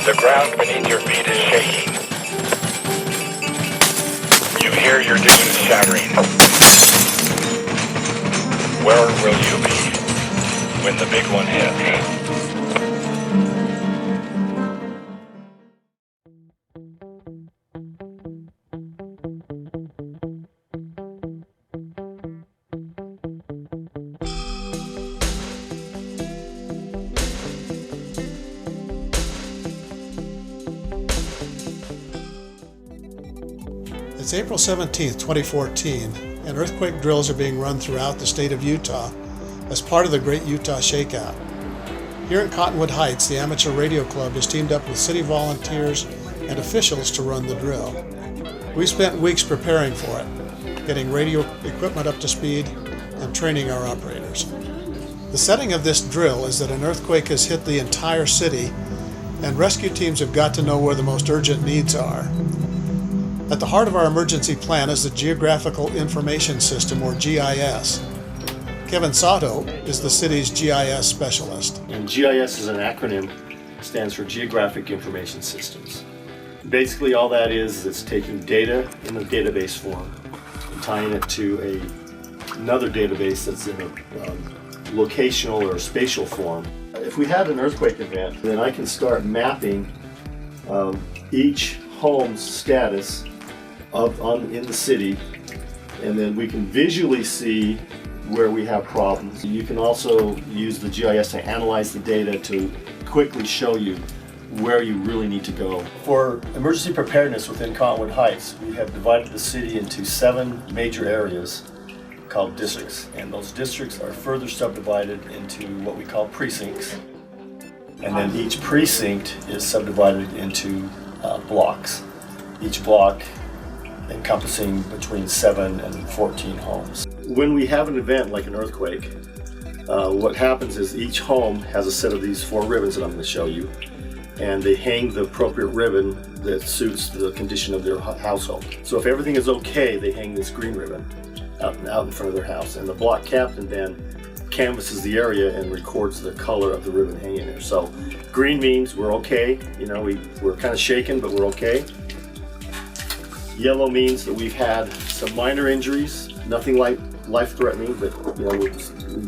The ground beneath your feet is shaking. You hear your dunes shattering. Where will you be when the big one hits? It's April 17, 2014, and earthquake drills are being run throughout the state of Utah as part of the Great Utah Shakeout. Here in Cottonwood Heights, the Amateur Radio Club has teamed up with city volunteers and officials to run the drill. We spent weeks preparing for it, getting radio equipment up to speed and training our operators. The setting of this drill is that an earthquake has hit the entire city, and rescue teams have got to know where the most urgent needs are. At the heart of our emergency plan is the Geographical Information System, or GIS. Kevin Sato is the city's GIS specialist. And GIS is an acronym, stands for Geographic Information Systems. Basically all that is, it's taking data in a database form and tying it to another database that's in a locational or spatial form. If we had an earthquake event, then I can start mapping each home's status in the city, and then we can visually see where we have problems. You can also use the GIS to analyze the data to quickly show you where you really need to go. For emergency preparedness within Cottonwood Heights, we have divided the city into 7 major areas called districts, and those districts are further subdivided into what we call precincts, and then each precinct is subdivided into blocks. Each block encompassing between 7 and 14 homes. When we have an event like an earthquake, what happens is each home has a set of these 4 ribbons that I'm going to show you, and they hang the appropriate ribbon that suits the condition of their household. So if everything is okay, they hang this green ribbon out in front of their house, and the block captain then canvasses the area and records the color of the ribbon hanging there. So green means we're okay, we're kind of shaken, but we're okay. Yellow means that we've had some minor injuries, nothing like life-threatening, but we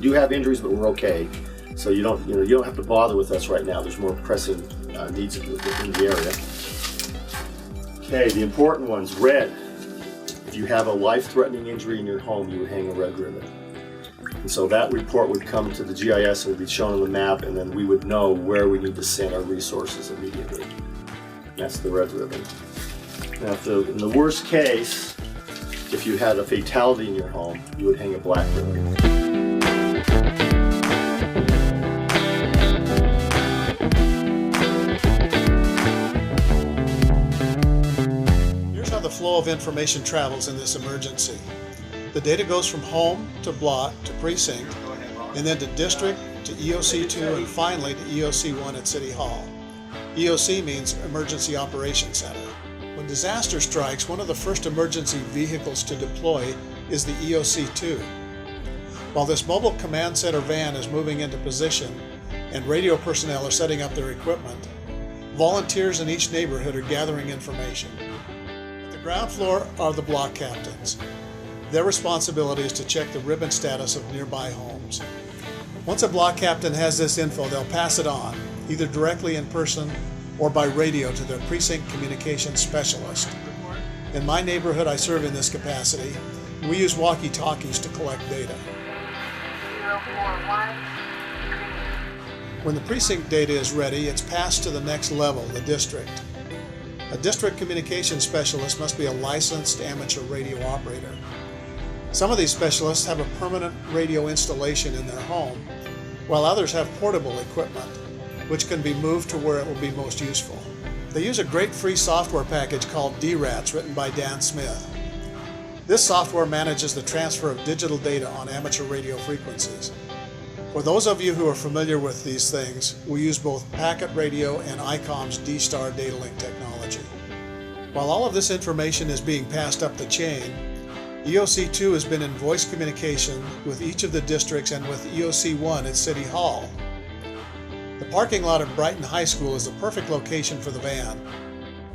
do have injuries, but we're okay. So you don't have to bother with us right now. There's more pressing needs in the area. Okay, the important ones, red. If you have a life-threatening injury in your home, you would hang a red ribbon. And so that report would come to the GIS and would be shown on the map, and then we would know where we need to send our resources immediately. That's the red ribbon. Now, in the worst case, if you had a fatality in your home, you would hang a black ribbon. Here's how the flow of information travels in this emergency. The data goes from home to block to precinct, and then to district, to EOC2, and finally to EOC1 at City Hall. EOC means Emergency Operations Center. When disaster strikes, one of the first emergency vehicles to deploy is the EOC2. While this mobile command center van is moving into position and radio personnel are setting up their equipment, volunteers in each neighborhood are gathering information. At the ground floor are the block captains. Their responsibility is to check the ribbon status of nearby homes. Once a block captain has this info, they'll pass it on, either directly in person or by radio to their precinct communications specialist. In my neighborhood, I serve in this capacity. We use walkie-talkies to collect data. 041. When the precinct data is ready, it's passed to the next level, the district. A district communications specialist must be a licensed amateur radio operator. Some of these specialists have a permanent radio installation in their home, while others have portable equipment, which can be moved to where it will be most useful. They use a great free software package called DRATS, written by Dan Smith. This software manages the transfer of digital data on amateur radio frequencies. For those of you who are familiar with these things, we use both packet radio and ICOM's D-Star data link technology. While all of this information is being passed up the chain, EOC2 has been in voice communication with each of the districts and with EOC1 at City Hall. The parking lot of Brighton High School is the perfect location for the van.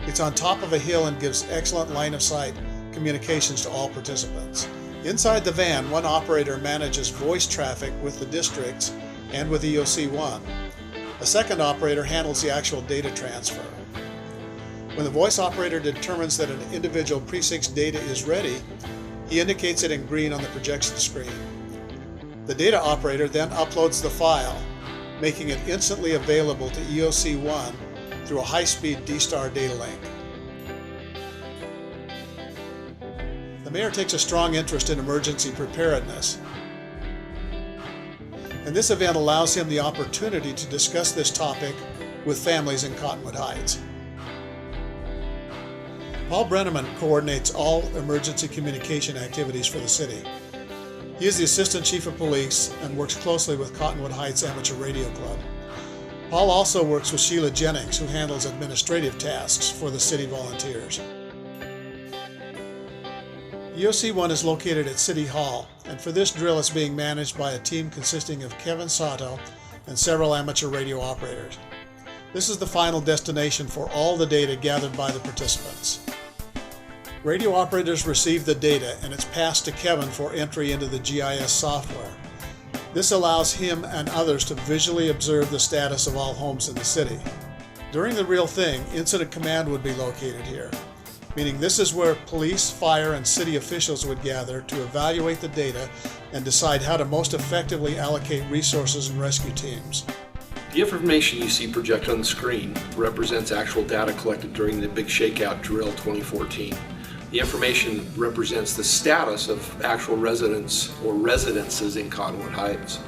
It's on top of a hill and gives excellent line of sight communications to all participants. Inside the van, one operator manages voice traffic with the districts and with EOC1. A second operator handles the actual data transfer. When the voice operator determines that an individual precinct's data is ready, he indicates it in green on the projection screen. The data operator then uploads the file, making it instantly available to EOC1 through a high-speed D-Star data link. The mayor takes a strong interest in emergency preparedness, and this event allows him the opportunity to discuss this topic with families in Cottonwood Heights. Paul Brenneman coordinates all emergency communication activities for the city. He is the Assistant Chief of Police and works closely with Cottonwood Heights Amateur Radio Club. Paul also works with Sheila Jennings, who handles administrative tasks for the city volunteers. EOC1 is located at City Hall, and for this drill it's being managed by a team consisting of Kevin Sato and several amateur radio operators. This is the final destination for all the data gathered by the participants. Radio operators receive the data and it's passed to Kevin for entry into the GIS software. This allows him and others to visually observe the status of all homes in the city. During the real thing, Incident Command would be located here, meaning this is where police, fire, and city officials would gather to evaluate the data and decide how to most effectively allocate resources and rescue teams. The information you see projected on the screen represents actual data collected during the big Shakeout drill 2014. The information represents the status of actual residents or residences in Cottonwood Heights.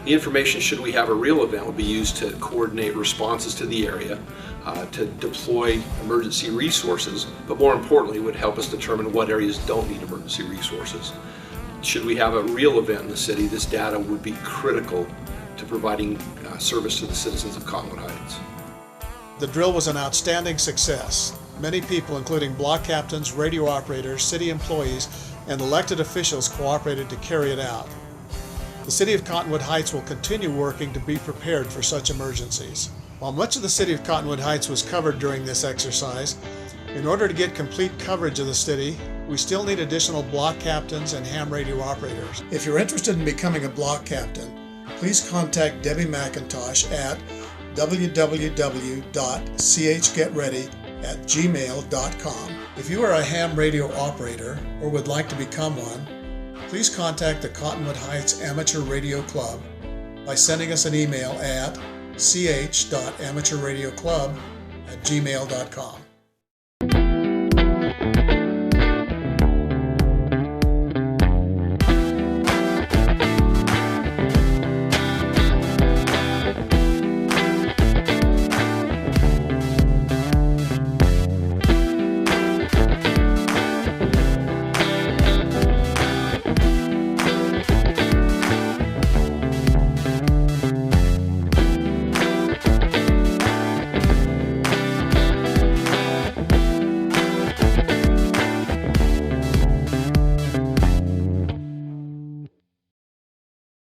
The information, should we have a real event, would be used to coordinate responses to the area, to deploy emergency resources, but more importantly would help us determine what areas don't need emergency resources. Should we have a real event in the city, this data would be critical to providing service to the citizens of Cottonwood Heights. The drill was an outstanding success. Many people, including block captains, radio operators, city employees, and elected officials cooperated to carry it out. The City of Cottonwood Heights will continue working to be prepared for such emergencies. While much of the City of Cottonwood Heights was covered during this exercise, in order to get complete coverage of the city, we still need additional block captains and ham radio operators. If you're interested in becoming a block captain, please contact Debbie McIntosh at www.chgetready@gmail.com. If you are a ham radio operator or would like to become one, please contact the Cottonwood Heights Amateur Radio Club by sending us an email at ch.amateurradioclub@gmail.com.